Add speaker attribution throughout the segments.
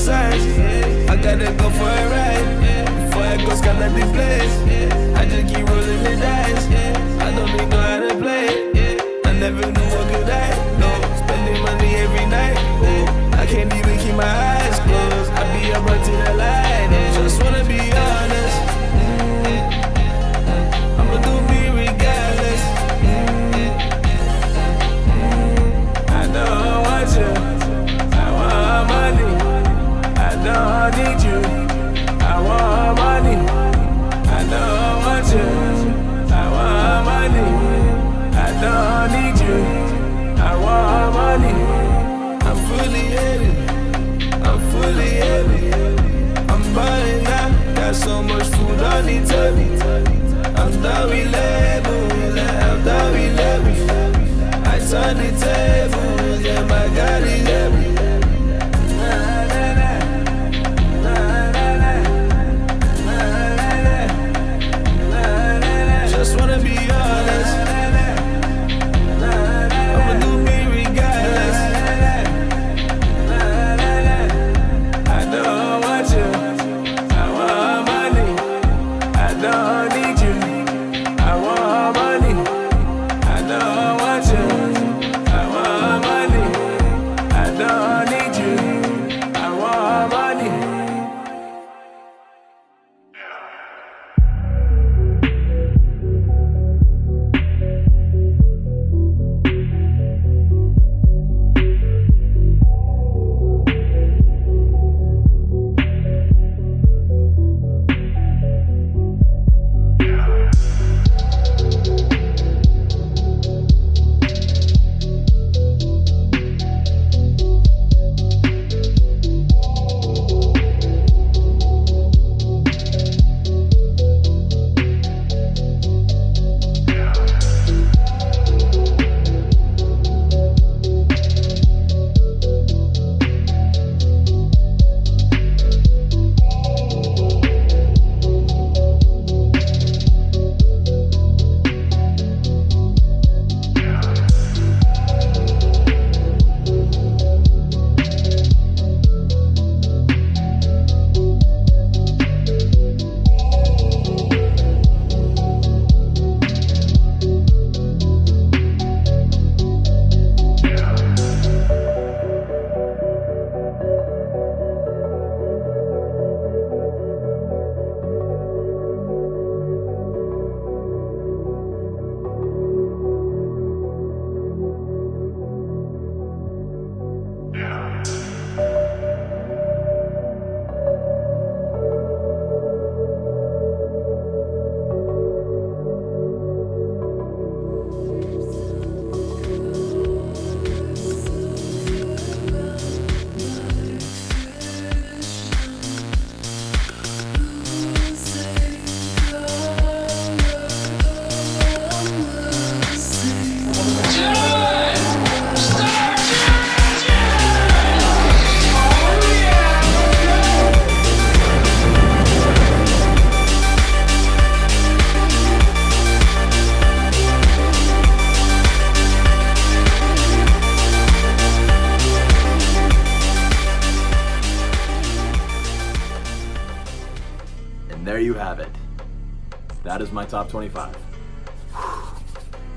Speaker 1: signs. I gotta go for a ride. Before I go skyline the place, I just keep rolling the dice. I don't even know how to play. I never knew what could I. No, spending money every night. I can't even keep my eyes closed. I be up until the light. Just wanna be honest. I'ma do me regardless. I don't want you. I want money. I don't need you. I want money. I don't want you. I want money. I don't need you. I want money. I'm fully headed. I'm fully headed. I'm buying now. Got so much food on the table. I'm down with labels. I'm down with labels. I turn the tables. Yeah, my God is heavy. Just wanna be honest. I'ma do me regardless. I don't want you. I want money. I don't need you. I want money. I don't want you. I want money. I don't need you. I want money.
Speaker 2: And there you have it. That is my top 25.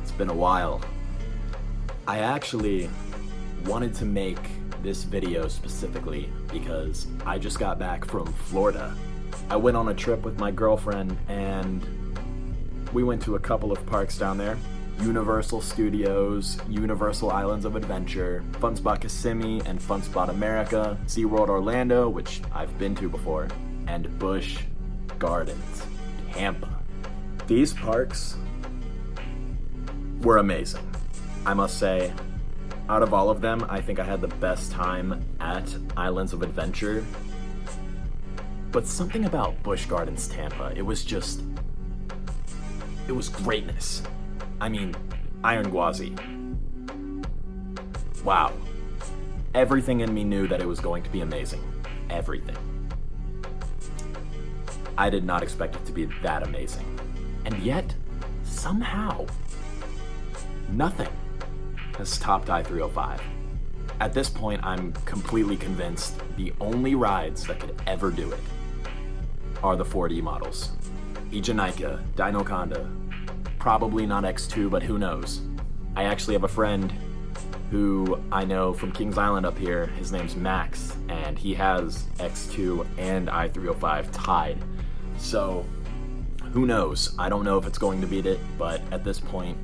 Speaker 2: It's been a while. I actually wanted to make this video specifically because I just got back from Florida. I went on a trip with my girlfriend and we went to a couple of parks down there. Universal Studios, Universal Islands of Adventure, Fun Spot Kissimmee and Fun Spot America, SeaWorld Orlando, which I've been to before, and Busch Gardens, Tampa. These parks were amazing. I must say, out of all of them, I think I had the best time at Islands of Adventure. But something about Busch Gardens Tampa, it was greatness. I mean, Iron Gwazi. Wow. Everything in me knew that it was going to be amazing. Everything. I did not expect it to be that amazing. And yet, somehow, nothing has topped I-305. At this point, I'm completely convinced the only rides that could ever do it are the 4D models. Ijanika, Dinoconda, probably not X2, but who knows. I actually have a friend who I know from Kings Island up here. His name's Max, and he has X2 and I-305 tied. So who knows? I don't know if it's going to beat it, but at this point,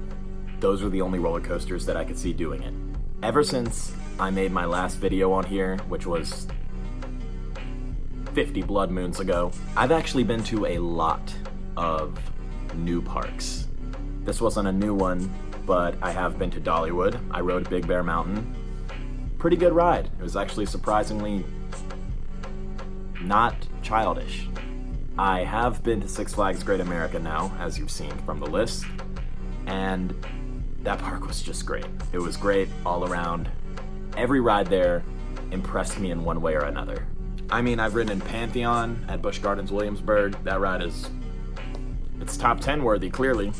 Speaker 2: those are the only roller coasters that I could see doing it. Ever since I made my last video on here, which was 50 blood moons ago, I've actually been to a lot of new parks. This wasn't a new one, but I have been to Dollywood. I rode Big Bear Mountain. Pretty good ride. It was actually surprisingly not childish. I have been to Six Flags Great America now, as you've seen from the list, and that park was just great. It was great all around. Every ride there impressed me in one way or another. I mean, I've ridden in Pantheon at Busch Gardens Williamsburg. That ride it's top 10 worthy, clearly.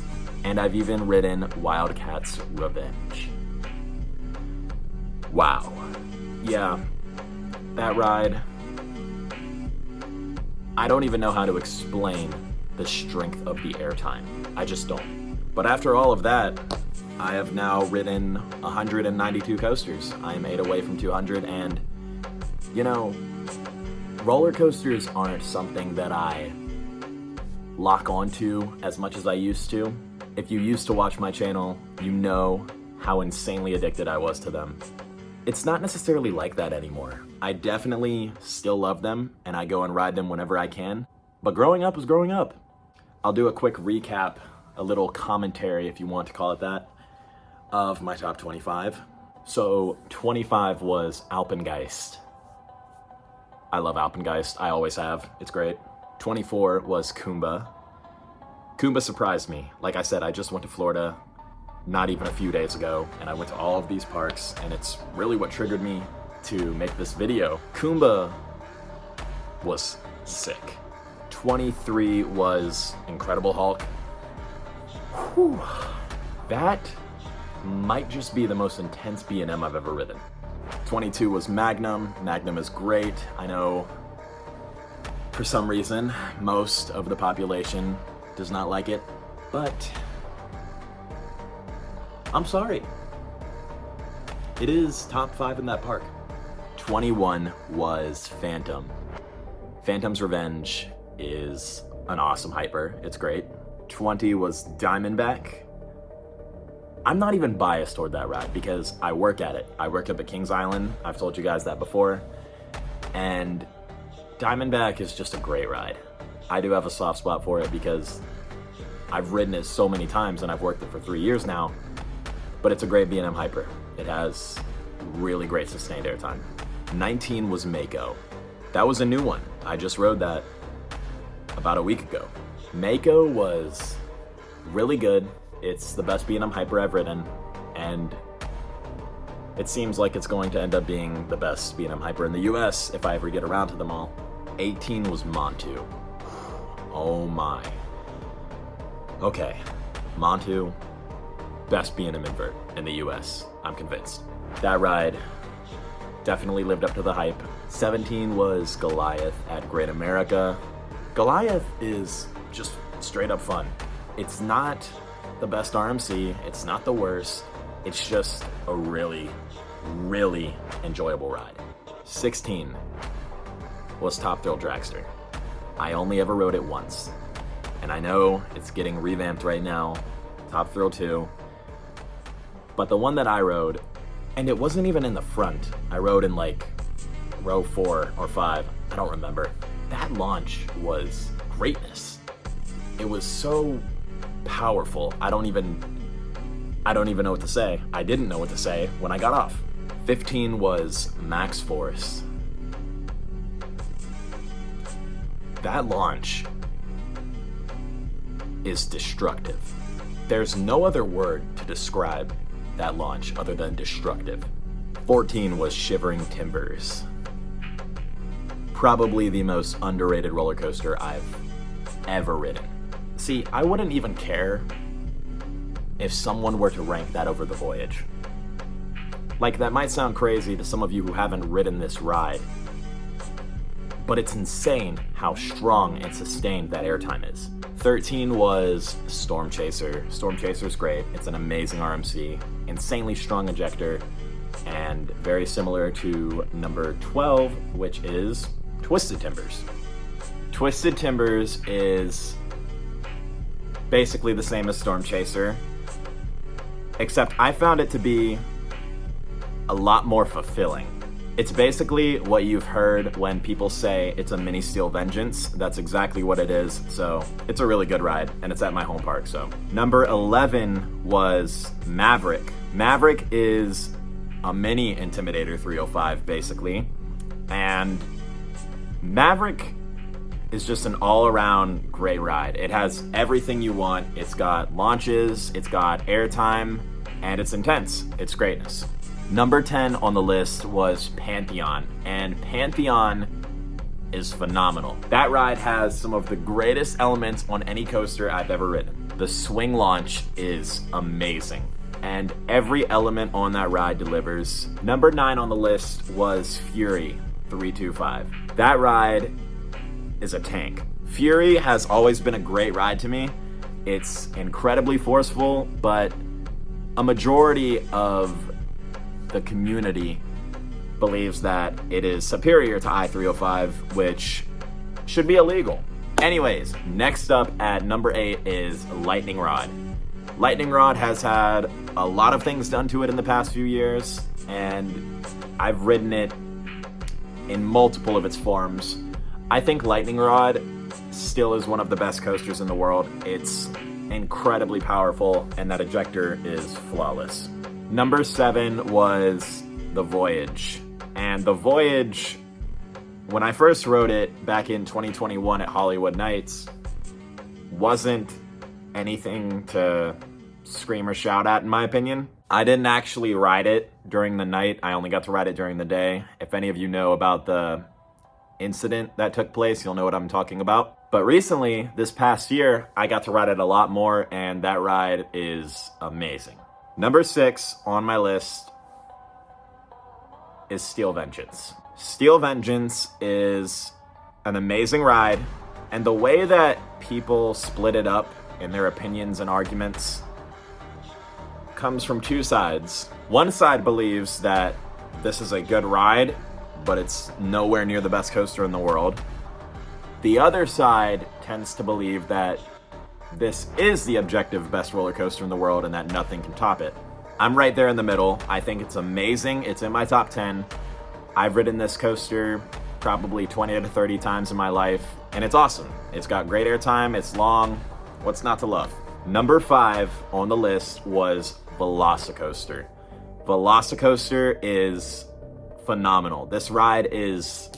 Speaker 2: And I've even ridden Wildcats Revenge. Wow. Yeah, that ride, I don't even know how to explain the strength of the airtime. I just don't. But after all of that, I have now ridden 192 coasters. I am 8 away from 200, and you know, roller coasters aren't something that I lock onto as much as I used to. If you used to watch my channel, you know how insanely addicted I was to them. It's not necessarily like that anymore. I definitely still love them, and I go and ride them whenever I can. But growing up was growing up. I'll do a quick recap, a little commentary, if you want to call it that, of my top 25. So 25 was Alpengeist. I love Alpengeist. I always have. It's great. 24 was Kumba. Kumba surprised me. Like I said, I just went to Florida not even a few days ago, and I went to all of these parks, and it's really what triggered me to make this video. Kumba was sick. 23 was Incredible Hulk. Whew. That might just be the most intense B&M I've ever ridden. 22 was Magnum. Magnum is great. I know for some reason most of the population does not like it, but I'm sorry. It is top 5 in that park. 21 was Phantom. Phantom's Revenge is an awesome hyper. It's great. 20 was Diamondback. I'm not even biased toward that ride because I work at it. I work up at Kings Island. I've told you guys that before. And Diamondback is just a great ride. I do have a soft spot for it because I've ridden it so many times and I've worked it for 3 years now. But it's a great B&M hyper. It has really great sustained airtime. 19 was Mako. That was a new one. I just rode that about a week ago. Mako was really good. It's the best B&M hyper I've ridden, and it seems like it's going to end up being the best B&M hyper in the US if I ever get around to them all. 18 was Montu. Oh my. Okay, Montu, best B&M invert in the US, I'm convinced. That ride definitely lived up to the hype. 17 was Goliath at Great America. Goliath is just straight up fun. It's not the best RMC, it's not the worst, it's just a really, really enjoyable ride. 16 was Top Thrill Dragster. I only ever rode it once, and I know it's getting revamped right now, Top Thrill 2, but the one that I rode, and it wasn't even in the front, I rode in like row 4 or 5, I don't remember. That launch was greatness. It was so powerful. I don't even know what to say. I didn't know what to say when I got off. 15 was Max Force. That launch is destructive. There's no other word to describe that launch other than destructive. 14 was Shivering Timbers. Probably the most underrated roller coaster I've ever ridden. See, I wouldn't even care if someone were to rank that over the Voyage. Like, that might sound crazy to some of you who haven't ridden this ride, but it's insane how strong and sustained that airtime is. 13 was Storm Chaser. Storm Chaser's great. It's an amazing RMC, insanely strong ejector, and very similar to number 12, which is Twisted Timbers. Twisted Timbers is basically the same as Storm Chaser, except I found it to be a lot more fulfilling. It's basically what you've heard when people say it's a mini Steel Vengeance. That's exactly what it is, so it's a really good ride, and it's at my home park, so. Number 11 was Maverick. Maverick is a mini Intimidator 305, basically, and Maverick is just an all-around great ride. It has everything you want. It's got launches, it's got airtime, and it's intense. It's greatness. Number 10 on the list was Pantheon, and Pantheon is phenomenal. That ride has some of the greatest elements on any coaster I've ever ridden. The swing launch is amazing, and every element on that ride delivers. Number 9 on the list was Fury 325. That ride is a tank. Fury has always been a great ride to me. It's incredibly forceful, but a majority of the community believes that it is superior to I-305, which should be illegal. Anyways, next up at number 8 is Lightning Rod. Lightning Rod has had a lot of things done to it in the past few years, and I've ridden it in multiple of its forms. I think Lightning Rod still is one of the best coasters in the world. It's incredibly powerful, and that ejector is flawless. Number 7 was the Voyage. And the Voyage, when I first rode it back in 2021 at Hollywood Nights, wasn't anything to scream or shout at, in my opinion. I didn't actually ride it during the night. I only got to ride it during the day. If any of you know about the incident that took place, you'll know what I'm talking about. But recently, this past year, I got to ride it a lot more, and that ride is amazing. Number 6 on my list is Steel Vengeance. Steel Vengeance is an amazing ride, and the way that people split it up in their opinions and arguments comes from two sides. One side believes that this is a good ride, but it's nowhere near the best coaster in the world. The other side tends to believe that this is the objective best roller coaster in the world and that nothing can top it. I'm right there in the middle. I think it's amazing. It's in my top 10. I've ridden this coaster probably 20 to 30 times in my life, and it's awesome. It's got great airtime, it's long. What's not to love? Number 5 on the list was Velocicoaster. Velocicoaster is phenomenal. This ride is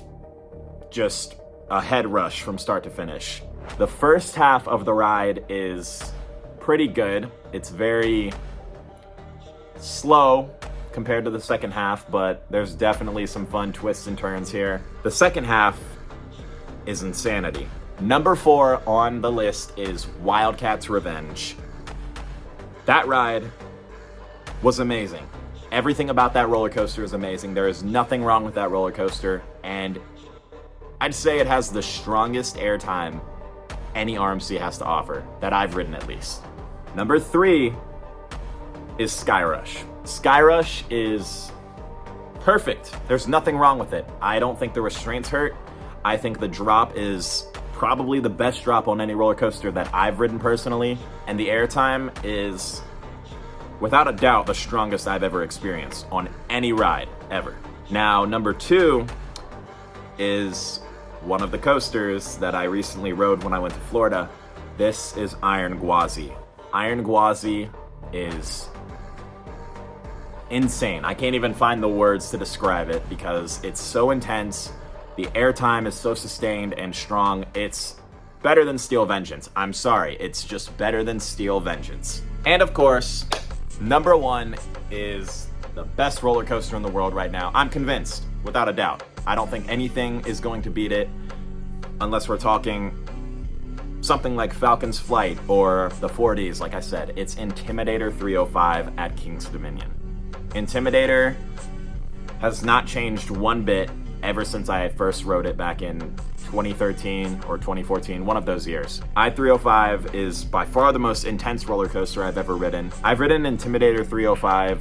Speaker 2: just a head rush from start to finish. The first half of the ride is pretty good. It's very slow compared to the second half, but there's definitely some fun twists and turns here. The second half is insanity. Number 4 on the list is Wildcat's Revenge. That ride was amazing. Everything about that roller coaster is amazing. There is nothing wrong with that roller coaster, and I'd say it has the strongest airtime any RMC has to offer, that I've ridden at least. Number 3 is Skyrush. Skyrush is perfect. There's nothing wrong with it. I don't think the restraints hurt. I think the drop is probably the best drop on any roller coaster that I've ridden personally, and the airtime is, without a doubt, the strongest I've ever experienced on any ride, ever. Now, number 2 is one of the coasters that I recently rode when I went to Florida. This is Iron Gwazi. Iron Gwazi is insane. I can't even find the words to describe it because it's so intense. The airtime is so sustained and strong. It's better than Steel Vengeance. I'm sorry, it's just better than Steel Vengeance. And of course, number 1 is the best roller coaster in the world right now. I'm convinced, without a doubt. I don't think anything is going to beat it unless we're talking something like Falcon's Flight or the 4Ds, like I said. It's Intimidator 305 at King's Dominion. Intimidator has not changed one bit ever since I first rode it back in 2013 or 2014, one of those years. I-305 is by far the most intense roller coaster I've ever ridden. I've ridden Intimidator 305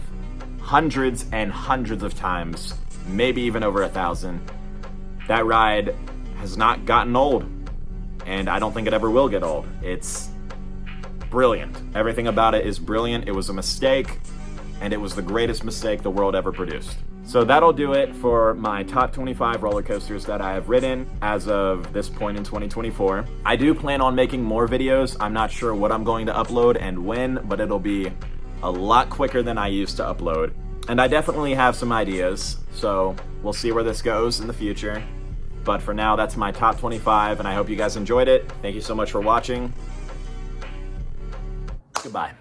Speaker 2: hundreds and hundreds of times, maybe even over 1,000. That ride has not gotten old, and I don't think it ever will get old. It's brilliant. Everything about it is brilliant. It was a mistake, and it was the greatest mistake the world ever produced. So that'll do it for my top 25 roller coasters that I have ridden as of this point in 2024. I do plan on making more videos. I'm not sure what I'm going to upload and when, but it'll be a lot quicker than I used to upload. And I definitely have some ideas, so we'll see where this goes in the future. But for now, that's my top 25, and I hope you guys enjoyed it. Thank you so much for watching. Goodbye.